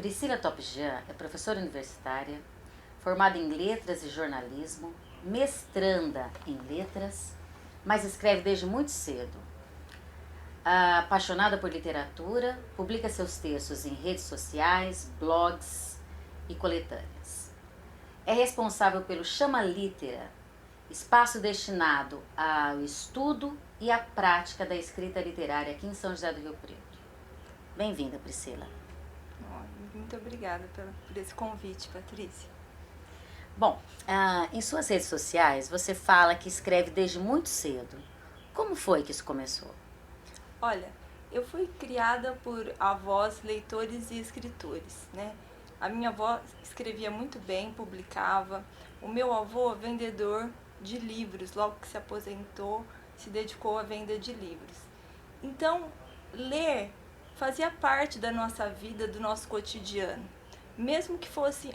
Priscila Topjean é professora universitária, formada em letras e jornalismo, mestranda em letras, mas escreve desde muito cedo. Apaixonada por literatura, publica seus textos em redes sociais, blogs e coletâneas. É responsável pelo Chama Litera, espaço destinado ao estudo e à prática da escrita literária aqui em São José do Rio Preto. Bem-vinda, Priscila. Muito obrigada por esse convite, Patrícia. Bom, em suas redes sociais você fala que escreve desde muito cedo. Como foi que isso começou? Olha, eu fui criada por avós, leitores e escritores, né? A minha avó escrevia muito bem, publicava. O meu avô, vendedor de livros, logo que se aposentou, se dedicou à venda de livros. Então, ler fazia parte da nossa vida, do nosso cotidiano. Mesmo que fosse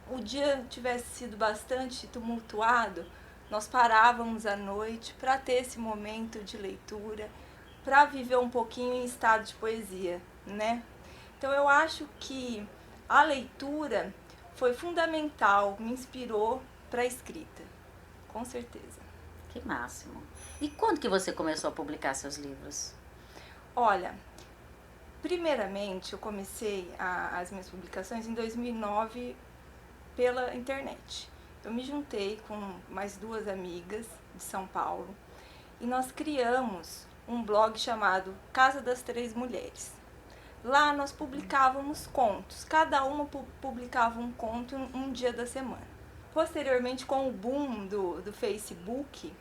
o dia tivesse sido bastante tumultuado, nós parávamos à noite para ter esse momento de leitura, para viver um pouquinho em estado de poesia, né? Então eu acho que a leitura foi fundamental, me inspirou para a escrita, com certeza. Que máximo! E quando que você começou a publicar seus livros? Olha, primeiramente eu comecei as minhas publicações em 2009 pela internet. Eu me juntei com mais duas amigas de São Paulo e nós criamos um blog chamado Casa das Três Mulheres. Lá nós publicávamos contos, cada uma publicava um conto um dia da semana. Posteriormente, com o boom do Facebook,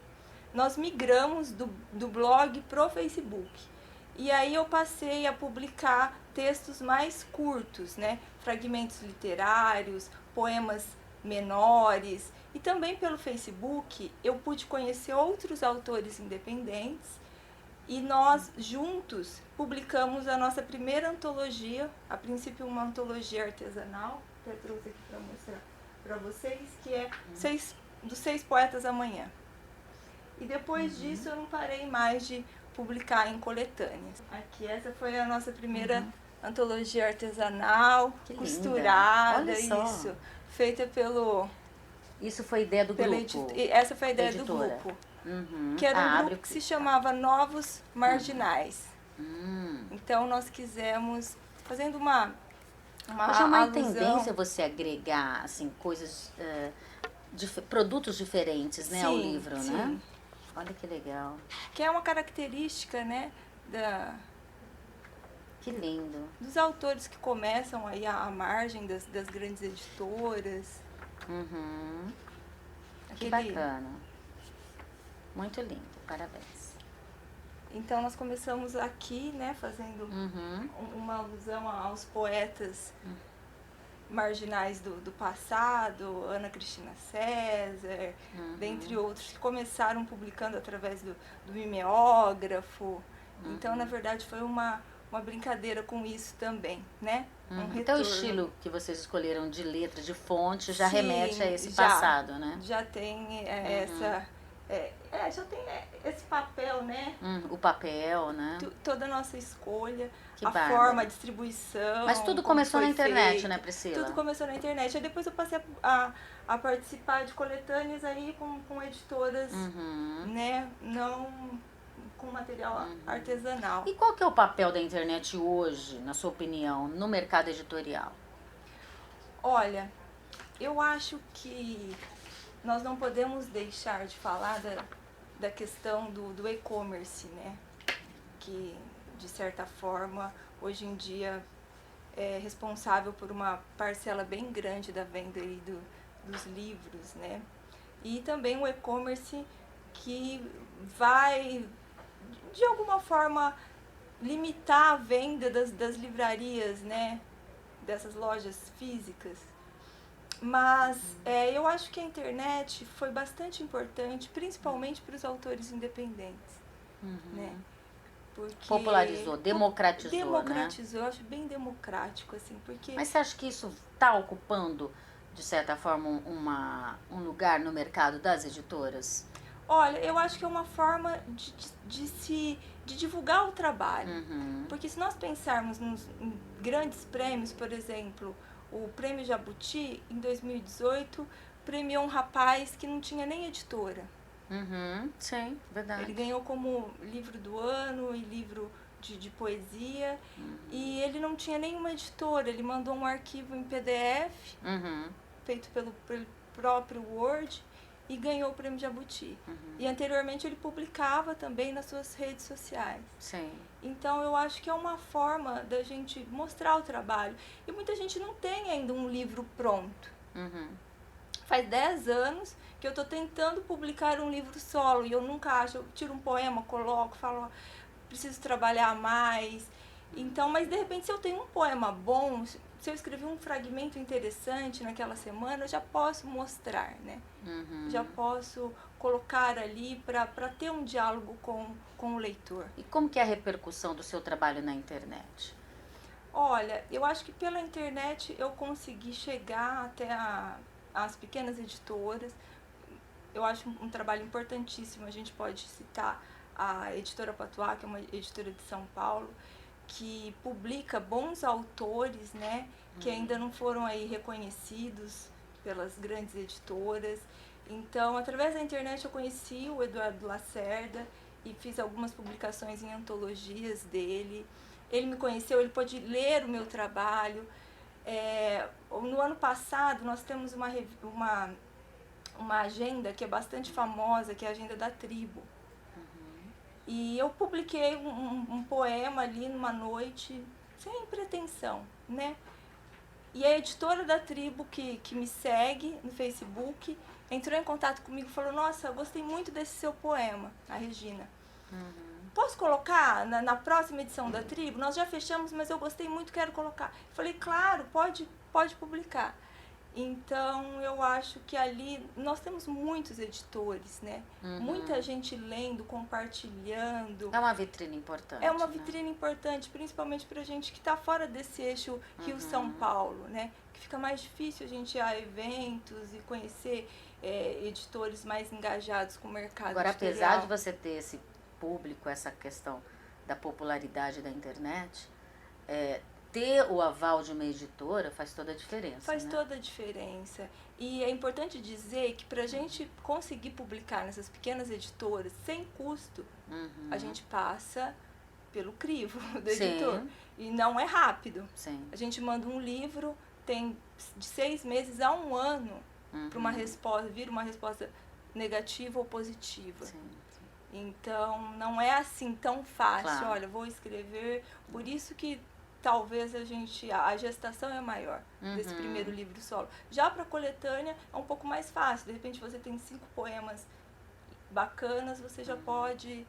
nós migramos do blog pro Facebook. E aí eu passei a publicar textos mais curtos, né? Fragmentos literários, poemas menores. E também pelo Facebook eu pude conhecer outros autores independentes e nós juntos publicamos a nossa primeira antologia, a princípio uma antologia artesanal, que eu trouxe aqui para mostrar para vocês, que é dos 6 Poetas Amanhã. E depois disso eu não parei mais de publicar em coletâneas. Aqui, essa foi a nossa primeira antologia artesanal, Que costurada, linda. isso, feita pelo... Isso foi ideia do grupo? Essa foi a ideia do grupo, que era um grupo que se chamava Novos Marginais. Então nós quisemos, fazendo uma Hoje é uma alusão... tendência você agregar assim, coisas, produtos diferentes, né, ao livro, sim. né? Olha que legal. Que é uma característica, né, que lindo. Dos autores que começam aí à margem das grandes editoras. Que bacana. Muito lindo, parabéns. Então nós começamos aqui, né, fazendo uma alusão aos poetas marginais do passado, Ana Cristina César, dentre outros, que começaram publicando através do mimeógrafo. Então, na verdade, foi uma brincadeira com isso também, né? Então o estilo que vocês escolheram de letra, de fonte, já remete a esse passado, né? Já tem já tem esse papel, né? O papel, né? Toda a nossa escolha, que a bárbaro. forma, a distribuição. Mas tudo começou na internet, feito. Né, Priscila? Tudo começou na internet. Aí depois eu passei a participar de coletâneas aí com editoras, né? Não com material artesanal. E qual que é o papel da internet hoje, na sua opinião, no mercado editorial? Olha, eu acho que nós não podemos deixar de falar da questão do e-commerce, né? Que, de certa forma, hoje em dia é responsável por uma parcela bem grande da venda aí dos livros, né? E também o e-commerce que vai, de alguma forma, limitar a venda das livrarias, né? Dessas lojas físicas. Mas eu acho que a internet foi bastante importante, principalmente para os autores independentes, né? Porque popularizou, democratizou, democratizou, né? Eu acho bem democrático, assim, porque... Mas você acha que isso está ocupando, de certa forma, um lugar no mercado das editoras? Olha, eu acho que é uma forma de divulgar o trabalho. Uhum. Porque se nós pensarmos em grandes prêmios, por exemplo, o Prêmio Jabuti, em 2018, premiou um rapaz que não tinha nem editora. Uhum. Sim, verdade. Ele ganhou como livro do ano e livro de poesia. E ele não tinha nenhuma editora, ele mandou um arquivo em PDF, Uhum. feito pelo próprio Word, e ganhou o Prêmio Jabuti. E anteriormente ele publicava também nas suas redes sociais. Sim. Então eu acho que é uma forma da gente mostrar o trabalho. E muita gente não tem ainda um livro pronto. Uhum. Faz 10 anos que eu estou tentando publicar um livro solo e eu nunca acho. Eu tiro um poema, coloco, falo, preciso trabalhar mais. Então, mas de repente, se eu tenho um poema bom, se eu escrevi um fragmento interessante naquela semana, eu já posso mostrar, né? Uhum. Já posso colocar ali para ter um diálogo com o leitor. E como que é a repercussão do seu trabalho na internet? Olha, eu acho que pela internet eu consegui chegar até as pequenas editoras. Eu acho um trabalho importantíssimo. A gente pode citar a editora Patuá, que é uma editora de São Paulo, que publica bons autores, né, que ainda não foram aí reconhecidos pelas grandes editoras. Então, através da internet eu conheci o Eduardo Lacerda e fiz algumas publicações em antologias dele. Ele me conheceu, ele pôde ler o meu trabalho. No ano passado nós temos uma agenda que é bastante famosa, que é a Agenda da Tribo. E eu publiquei um poema ali numa noite, sem pretensão, né? E a editora da Tribo, que me segue no Facebook, entrou em contato comigo e falou, nossa, eu gostei muito desse seu poema, a Regina. Posso colocar na próxima edição da Tribo? Nós já fechamos, mas eu gostei muito, quero colocar. Eu falei, claro, pode publicar. Então, eu acho que ali nós temos muitos editores, né? Muita gente lendo, compartilhando. É uma vitrine importante. É uma vitrine importante, principalmente para a gente que está fora desse eixo Rio-São Paulo, né? Que fica mais difícil a gente ir a eventos e conhecer editores mais engajados com o mercado Agora, editorial. apesar de você ter esse público, essa questão da popularidade da internet, ter o aval de uma editora faz toda a diferença. Faz, né? toda a diferença. E é importante dizer que para a gente conseguir publicar nessas pequenas editoras sem custo, a gente passa pelo crivo do editor. E não é rápido. Sim. A gente manda um livro, tem de 6 meses a 1 ano para uma resposta, vir uma resposta negativa ou positiva. Sim. Então, não é assim tão fácil. Claro. Olha, vou escrever. Por isso que talvez a gestação é maior desse primeiro livro solo. Já para a coletânea é um pouco mais fácil. De repente você tem 5 poemas bacanas, você já pode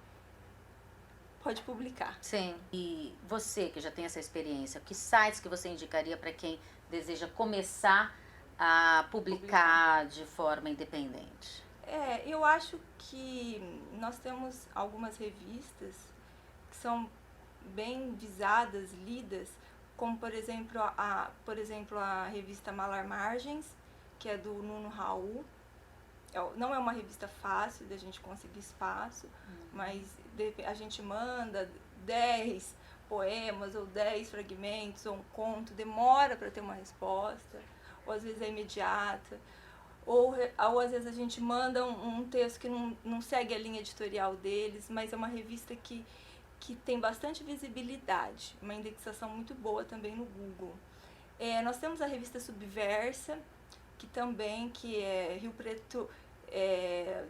publicar. Sim. E você que já tem essa experiência, que sites que você indicaria para quem deseja começar a publicar de forma independente? Eu acho que nós temos algumas revistas que são bem visadas, lidas, como por exemplo a revista Malar Margens, que é do Nuno Raul. Não é uma revista fácil da gente conseguir espaço, mas a gente manda 10 poemas ou 10 fragmentos ou um conto, demora para ter uma resposta, ou às vezes é imediata. Ou às vezes a gente manda um texto que não segue a linha editorial deles, mas é uma revista que tem bastante visibilidade, uma indexação muito boa também no Google. Nós temos a revista Subversa, que é Rio Preto,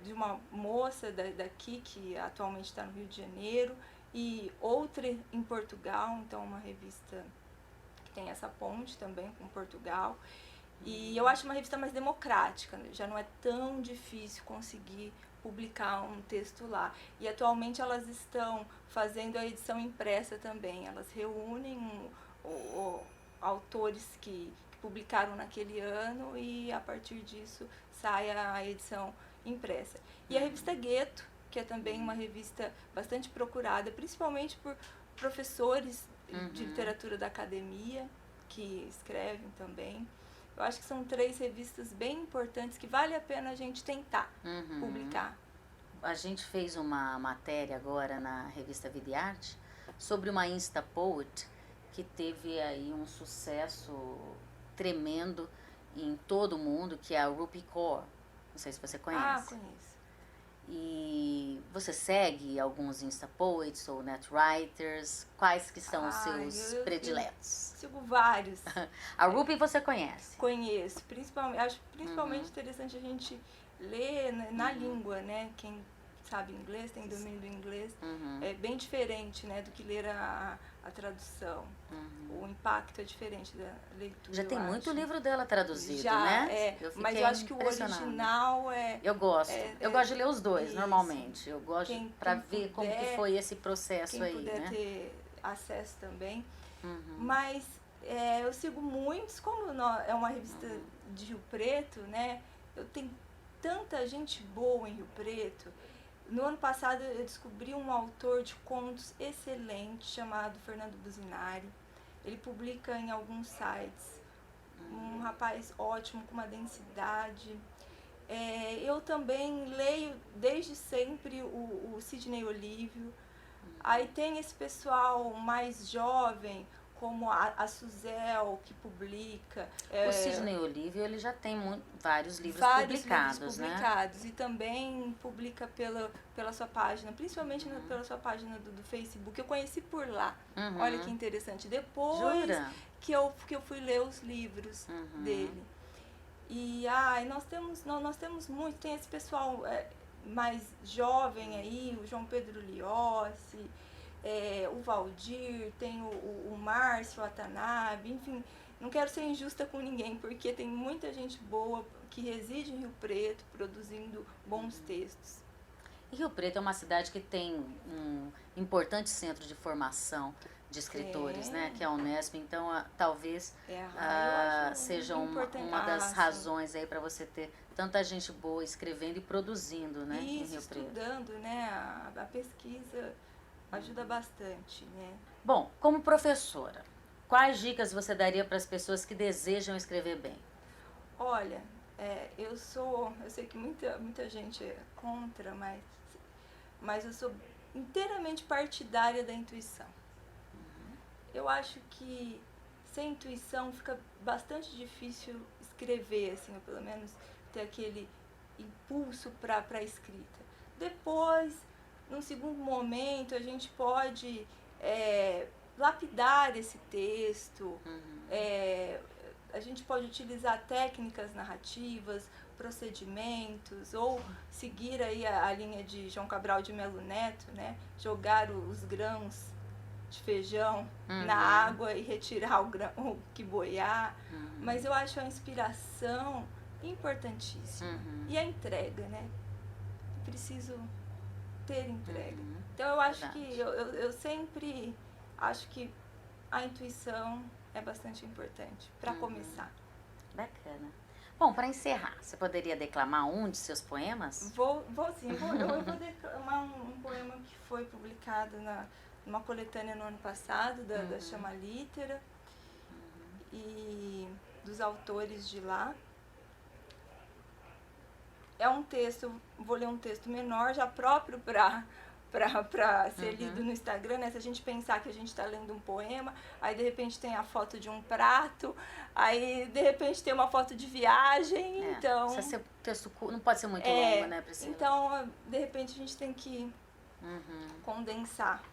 de uma moça daqui, que atualmente está no Rio de Janeiro, e outra em Portugal, então uma revista que tem essa ponte também com Portugal. E eu acho uma revista mais democrática, já não é tão difícil conseguir publicar um texto lá. E atualmente elas estão fazendo a edição impressa também. Elas reúnem autores que publicaram naquele ano e a partir disso sai a edição impressa. E a revista Gueto, que é também uma revista bastante procurada, principalmente por professores de literatura da academia, que escrevem também. Eu acho que são 3 revistas bem importantes que vale a pena a gente tentar publicar. a gente fez uma matéria agora na revista Vida e Arte sobre uma Insta Poet que teve aí um sucesso tremendo em todo o mundo, que é a Rupi Kaur. Não sei se você conhece. Ah, conheço. E você segue alguns Insta Poets ou Net Writers? Quais que são os seus prediletos? Sigo vários. A Rupi você conhece? Conheço. Principalmente, acho principalmente interessante a gente ler na língua, né? Quem sabe inglês, tem domínio do inglês. É bem diferente, né, do que ler a tradução. O impacto é diferente da leitura. Já tem muito livro dela traduzido, já, né? Mas eu acho que o original é... Eu gosto. Eu gosto de ler os dois, isso. normalmente. Eu gosto para ver puder, como que foi esse processo aí, puder né? ter acesso também. Mas eu sigo muitos, como é uma revista de Rio Preto, né? Eu tenho tanta gente boa em Rio Preto. No ano passado eu descobri um autor de contos excelente chamado Fernando Buzinari. Ele publica em alguns sites. Um rapaz ótimo, com uma densidade. Eu também leio desde sempre o Sidney Olívio. Aí tem esse pessoal mais jovem, como a Suzel, que publica. O Sidney Olívio, ele já tem vários livros publicados, né? E também publica pela sua página, principalmente pela sua página do Facebook. Eu conheci por lá. Olha que interessante. Depois que eu fui ler os livros dele. E nós temos muito, tem esse pessoal mais jovem aí, o João Pedro Liossi, o Valdir, tem o Márcio Watanabe, enfim, não quero ser injusta com ninguém, porque tem muita gente boa que reside em Rio Preto produzindo bons textos. E Rio Preto é uma cidade que tem um importante centro de formação de escritores, né? Que é a Unesp, então talvez seja uma das razões aí para você ter tanta gente boa escrevendo e produzindo, né? Isso, em Rio Preto. Estudando, né? A pesquisa ajuda bastante, né? Bom, como professora, quais dicas você daria para as pessoas que desejam escrever bem? Olha, eu sei que muita gente é contra, mas eu sou inteiramente partidária da intuição. Eu acho que sem intuição fica bastante difícil escrever, assim, ou pelo menos ter aquele impulso para a escrita. Depois, num segundo momento, a gente pode lapidar esse texto, a gente pode utilizar técnicas narrativas, procedimentos, ou seguir aí a linha de João Cabral de Melo Neto, né? Jogar os grãos de feijão na água e retirar o grão que boiar. Mas eu acho a inspiração importantíssima. E a entrega, né? Preciso ter entrega. Então eu acho que eu sempre acho que a intuição é bastante importante para começar. Bacana. Bom, para encerrar, você poderia declamar um de seus poemas? Vou sim. Eu vou declamar um poema que foi publicado numa coletânea no ano passado, da Chama Litera, e dos autores de lá. É um texto, vou ler um texto menor, já próprio para ser lido no Instagram, né? Se a gente pensar que a gente está lendo um poema, aí de repente tem a foto de um prato, aí de repente tem uma foto de viagem, então... Precisa ser texto não pode ser muito longo, né, Priscila? Então, de repente a gente tem que condensar.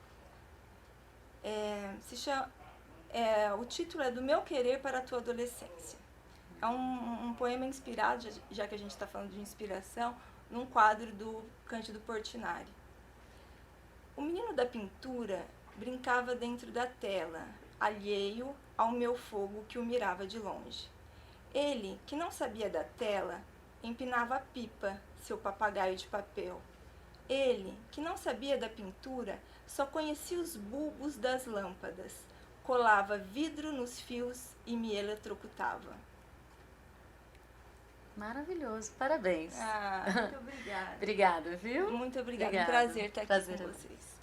O título é Do Meu Querer para a Tua Adolescência. É um poema inspirado, já que a gente está falando de inspiração, num quadro do Cândido Portinari. O menino da pintura brincava dentro da tela, alheio ao meu fogo que o mirava de longe. Ele, que não sabia da tela, empinava a pipa, seu papagaio de papel. Ele, que não sabia da pintura, só conhecia os bulbos das lâmpadas, colava vidro nos fios e me eletrocutava. Maravilhoso, parabéns. Muito obrigada. Obrigada, viu? Muito obrigada. Um prazer estar aqui com vocês.